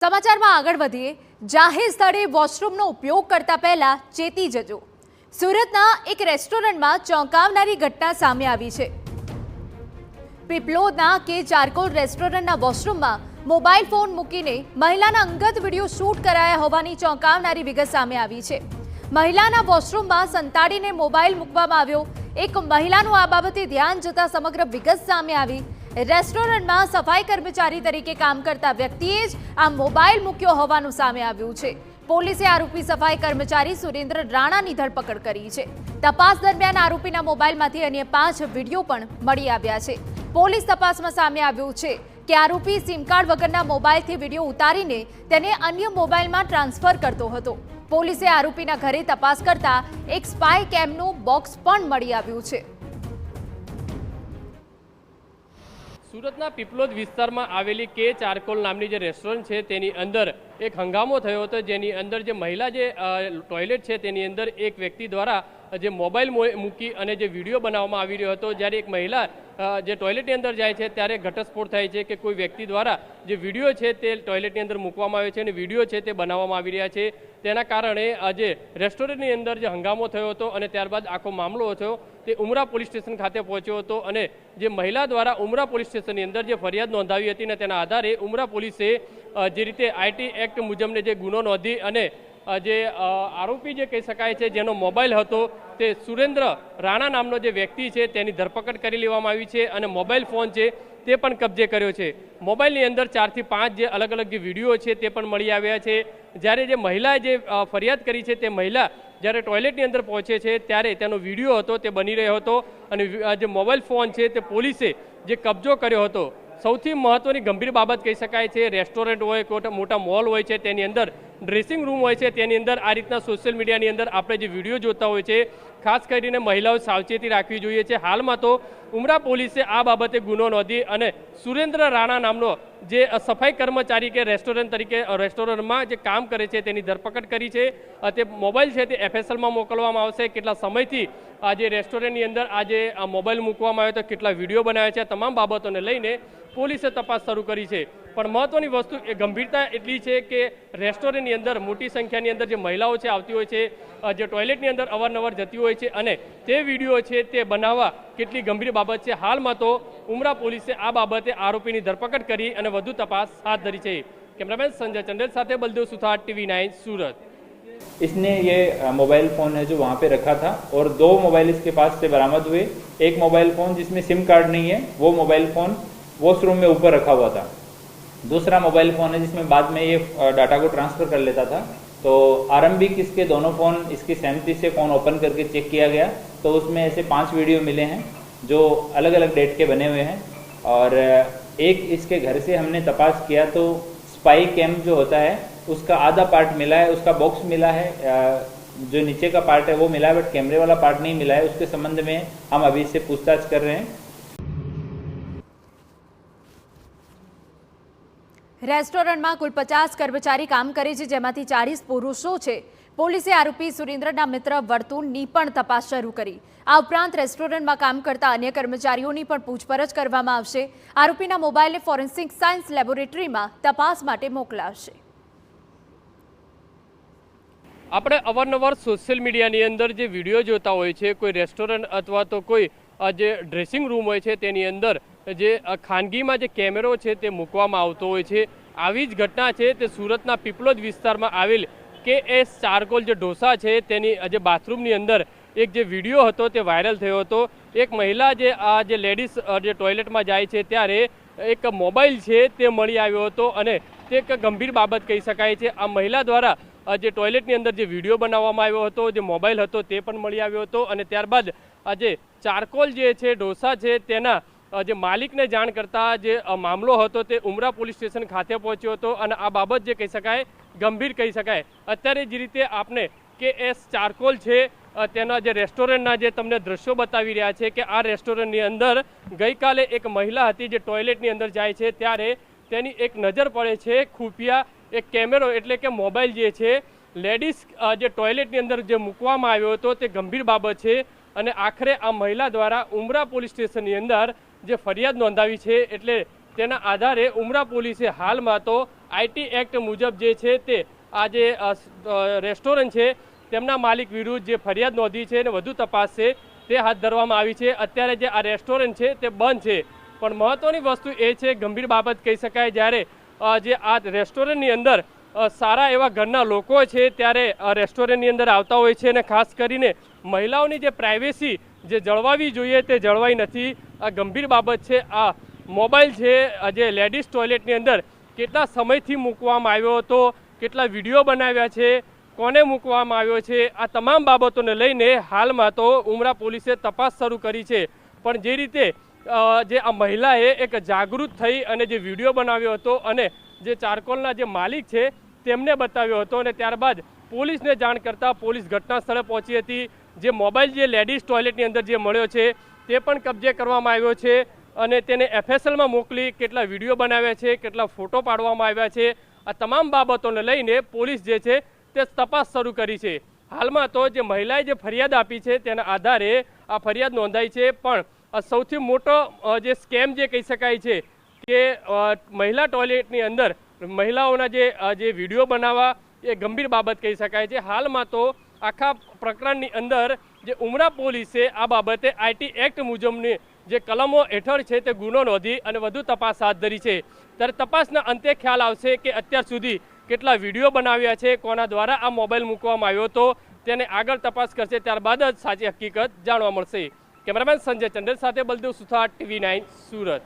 સમાચારમાં આગળ વધીએ। જાહેર સ્થળે વોશરૂમનો ઉપયોગ કરતા પહેલા ચેતી જજો। સુરતના એક રેસ્ટોરન્ટમાં ચોંકાવનારી ઘટના સામે આવી છે। પીપલોદના કે ચારકોલ રેસ્ટોરન્ટના વોશરૂમમાં મોબાઈલ ફોન મૂકીને મહિલાના અંગત વિડીયો શૂટ કરાયા હોવાની ચોંકાવનારી વિગત સામે આવી છે। મહિલાના વોશરૂમમાં સંતાડીને મોબાઈલ મૂકવામાં આવ્યો। એક મહિલાનું આ બાબતે ધ્યાન જતા સમગ્ર વિગત સામે આવી। રેસ્ટોરન્ટમાં સફાઈ કર્મચારી તરીકે કામ કરતા વ્યક્તિએ જ આ મોબાઈલ મૂક્યો હોવાનું સામે આવ્યું છે। પોલીસે આરોપી સફાઈ કર્મચારી સુરેન્દ્ર રાણાની ધરપકડ કરી છે। તપાસ દરમિયાન આરોપીના મોબાઈલમાંથી અન્ય 5 વિડીયો પણ મળી આવ્યા છે। પોલીસ તપાસમાં સામે આવ્યું છે કે આરોપી સિમ કાર્ડ વગરના મોબાઈલથી વિડીયો ઉતારીને તેને અન્ય મોબાઈલમાં ટ્રાન્સફર કરતો હતો। પોલીસે આરોપીના ઘરે તપાસ કરતા એક સ્પાય કેમનું બોક્સ પણ મળી આવ્યું છે। સુરતના પીપલોદ વિસ્તારમાં આવેલી કે ચારકોલ નામની જે રેસ્ટોરન્ટ છે તેની અંદર એક હંગામો થયો હતો, જેની અંદર જે મહિલા જે ટોયલેટ છે તેની અંદર એક વ્યક્તિ દ્વારા જે મોબાઈલ મૂકી અને જે વિડીયો બનાવવામાં આવી રહ્યો હતો। જ્યારે એક મહિલા જે ટોયલેટની અંદર જાય છે ત્યારે ઘટસ્ફોટ થાય છે કે કોઈ વ્યક્તિ દ્વારા જે વિડીયો છે તે ટોયલેટની અંદર મૂકવામાં આવ્યો છે અને વિડીયો છે તે બનાવવામાં આવી રહ્યા છે। તેના કારણે આજે રેસ્ટોરન્ટની અંદર જે હંગામો થયો હતો અને ત્યારબાદ આખો મામલો હતો તે ઉમરા પોલીસ સ્ટેશન ખાતે પહોંચ્યો હતો અને જે મહિલા દ્વારા ઉમરા પોલીસ સ્ટેશનની અંદર જે ફરિયાદ નોંધાવી હતી અને તેના આધારે ઉમરા પોલીસે જે રીતે આઈટી એક્ટ મુજબને જે ગુનો નોંધી અને જે આરોપી જે કહી શકાય છે જેનો મોબાઈલ હતો તે સુરેન્દ્ર રાણા નામનો જે વ્યક્તિ છે તેની ધરપકડ કરી લેવામાં આવી છે અને મોબાઈલ ફોન છે તે પણ કબજે કર્યો છે। મોબાઈલની અંદર 4 થી 5 જે અલગ અલગ જે વિડીયો છે તે પણ મળી આવ્યા છે। જ્યારે જે મહિલાએ જે ફરિયાદ કરી છે તે મહિલા જ્યારે ટોયલેટની અંદર પહોંચે છે ત્યારે તેનો વિડીયો હતો તે બની રહ્યો હતો અને જે મોબાઈલ ફોન છે તે પોલીસે જે કબજો કર્યો હતો। સૌથી મહત્વની ગંભીર બાબત કહી શકાય છે, રેસ્ટોરન્ટ હોય કોઈ મોટા મોલ હોય છે તેની અંદર ડ્રેસિંગ રૂમ હોય છે તેની અંદર આ રીતના સોશિયલ મીડિયાની અંદર આપણે જે વિડીયો જોતા હોય છે ખાસ કરીને મહિલાઓ સાવચેતી રાખવી જોઈએ છે। હાલમાં તો ઉમરા પોલીસે આ બાબતે ગુનો નોંધી અને સુરેન્દ્ર રાણા નામનો જે સફાઈ કર્મચારી કે રેસ્ટોરન્ટમાં જે કામ કરે છે તેની ધરપકડ કરી છે। તે મોબાઈલ છે તે એફએસએલમાં મોકલવામાં આવશે। કેટલા સમયથી આજે રેસ્ટોરન્ટની અંદર આજે આ મોબાઈલ મૂકવામાં આવ્યો તો કેટલા વિડીયો બનાવ્યા છે, તમામ બાબતોને લઈને પોલીસે તપાસ શરૂ કરી છે। પણ મહત્વની વસ્તુ એ ગંભીરતા એટલી છે કે રેસ્ટોરન્ટની અંદર મોટી સંખ્યાની અંદર જે મહિલાઓ છે આવતી હોય છે, જે ટોયલેટની અંદર અવારનવાર જતી હોય છે અને તે વિડીયો છે તે બનાવવા કેટલી ગંભીર બાબત છે। હાલમાં તો ઉમરા પોલીસે આ બાબતે આરોપીની ધરપકડ કરી અને વધુ તપાસ હાથ ધરી છે। કેમેરામેન સંજય ચંડેલ સાથે બલદેવ સુથાર, TV9 सूरत। इसने ये मोबाइल फ़ोन है जो वहाँ पे रखा था और 2 मोबाइल इसके पास से बरामद हुए। एक मोबाइल फ़ोन जिसमें सिम कार्ड नहीं है वो मोबाइल फ़ोन वॉशरूम में ऊपर रखा हुआ था। दूसरा मोबाइल फ़ोन है जिसमें बाद में ये डाटा को ट्रांसफ़र कर लेता था। तो आरंभिक इसके दोनों फ़ोन इसकी सहमति से फ़ोन ओपन करके चेक किया गया तो उसमें ऐसे 5 वीडियो मिले हैं जो अलग अलग डेट के बने हुए हैं। और एक इसके घर से हमने तपास किया तो स्पाई कैम जो होता है उसका आधा पार्ट मिला है, उसका बॉक्स मिला है, जो नीचे का पार्ट है वो मिला है बट कैमरे वाला पार्ट नहीं मिला है। उसके संबंध में हम अभी इससे पूछताछ कर रहे हैं। રેસ્ટોરન્ટમાં કુલ 50 કર્મચારી કામ કરે છે, જેમાંથી 40 પુરુષો છે। પોલીસે આરોપી સુરેન્દ્રના મિત્ર વર્તુળની પણ તપાસ શરૂ કરી। આ ઉપરાંત રેસ્ટોરન્ટમાં કામ કરતા અન્ય કર્મચારીઓની પણ પૂછપરછ કરવામાં આવશે। આરોપીના મોબાઈલને ફોરેન્સિક સાયન્સ લેબોરેટરીમાં તપાસ માટે મોકલાશે। આપણે અવારનવાર સોશિયલ મીડિયાની અંદર જે વિડીયો જોતા હોય છે, કોઈ રેસ્ટોરન્ટ અથવા તો કોઈ જે ડ્રેસિંગ રૂમ હોય છે તેની અંદર જે ખાનગીમાં જે કેમેરો છે તે મૂકવામાં આવતો હોય છે। આવી જ ઘટના છે તે સુરતના પીપલોદ વિસ્તારમાં આવેલ KS ચારકોલ જે ઢોસા છે તેની જે બાથરૂમની અંદર એક જે વિડીયો હતો તે વાયરલ થયો હતો। એક મહિલા જે આ જે લેડીઝ જે ટોયલેટમાં જાય છે ત્યારે એક મોબાઈલ છે તે મળી આવ્યો હતો અને તે એક ગંભીર બાબત કહી શકાય છે। આ મહિલા દ્વારા જે ટોયલેટની અંદર જે વિડીયો બનાવવામાં આવ્યો હતો, જે મોબાઈલ હતો તે પણ મળી આવ્યો હતો અને ત્યારબાદ આ જે ચારકોલ જે છે ઢોસા છે તેના જે માલિકને જાણ કરતા જે મામલો હતો તે ઉમરા પોલીસ સ્ટેશન ખાતે પહોંચ્યો હતો અને આ બાબત જે કહી શકાય ગંભીર કહી શકાય। અત્યારે જે રીતે આપણે KS ચારકોલ છે તેના જે રેસ્ટોરન્ટના જે તમને દ્રશ્યો બતાવી રહ્યા છે કે આ રેસ્ટોરન્ટની અંદર ગઈકાલે એક મહિલા હતી જે ટોયલેટની અંદર જાય છે ત્યારે તેની એક નજર પડે છે ખુફિયા એક કેમેરો એટલે કે મોબાઈલ જે છે લેડીઝ જે ટોયલેટની અંદર જે મૂકવામાં આવ્યો હતો તે ગંભીર બાબત છે અને આખરે આ મહિલા દ્વારા ઉમરા પોલીસ સ્ટેશનની અંદર જે ફરિયાદ નોંધાવી છે એટલે તેના આધારે ઉમરા પોલીસે હાલમાં તો આઈટી એક્ટ મુજબ જે છે તે આ જે રેસ્ટોરન્ટ છે તેમના માલિક વિરુદ્ધ જે ફરિયાદ નોંધી છે અને વધુ તપાસ છે તે હાથ ધરવામાં આવી છે. અત્યારે જે આ રેસ્ટોરન્ટ છે તે બંધ છે, પણ મહત્વની વસ્તુ એ છે, ગંભીર બાબત કહી શકાય, જ્યારે જે આ રેસ્ટોરન્ટની અંદર સારા એવા ઘરના લોકો છે ત્યારે રેસ્ટોરન્ટની અંદર આવતા હોય છે અને ખાસ કરીને મહિલાઓની જે પ્રાઇવેસી જે જળવાવી જોઈએ તે જળવાઈ નથી. આ ગંભીર બાબત છે. આ મોબાઈલ છે જે લેડીઝ ટોયલેટની અંદર કેટલા સમયથી મૂકવામાં આવ્યો હતો, કેટલા વિડીયો બનાવ્યા છે, કોને મૂકવામાં આવ્યો છે, આ તમામ બાબતોને લઈને હાલમાં તો ઉમરા પોલીસે તપાસ શરૂ કરી છે. પણ જે રીતે જે આ મહિલાએ એક જાગૃત થઈ અને જે વિડીયો બનાવ્યો હતો અને જે ચારકોલના જે માલિક છે તેમને બતાવ્યો હતો અને ત્યારબાદ પોલીસને જાણ કરતાં પોલીસ ઘટના સ્થળે પહોંચી હતી. જે મોબાઈલ જે લેડીઝ ટોયલેટની અંદર જે મળ્યો છે તે પણ કબજે કરવામાં આવ્યો છે અને તેને FSLમાં મોકલી કેટલા વિડીયો બનાવ્યા છે, કેટલા ફોટો પાડવામાં આવ્યા છે, આ તમામ બાબતોને લઈને પોલીસ જે છે તે તપાસ શરૂ કરી છે. હાલમાં તો જે મહિલાએ જે ફરિયાદ આપી છે તેના આધારે આ ફરિયાદ નોંધાઈ છે. પણ સૌથી મોટો જે સ્કેમ જે કહી શકાય છે કે મહિલા ટોયલેટની અંદર મહિલાઓના જે વિડીયો બનાવવા એ ગંભીર બાબત કહી શકાય છે. હાલમાં તો આખા પ્રકરણની અંદર જે ઉમરા પોલીસે આ બાબતે આઈટી એક્ટ મુજબની જે કલમો હેઠળ છે તે ગુનો નોંધી અને વધુ તપાસ હાથ ધરી છે. ત્યારે તપાસના અંતે ખ્યાલ આવશે કે અત્યાર સુધી કેટલા વિડીયો બનાવ્યા છે, કોના દ્વારા આ મોબાઈલ મૂકવામાં આવ્યો હતો, તેને આગળ તપાસ કરશે. ત્યારબાદ જ સાચી હકીકત જાણવા મળશે. કેમેરામેન સંજય ચંડેલ સાથે બલદેવ સુથાર, TV9 સુરત.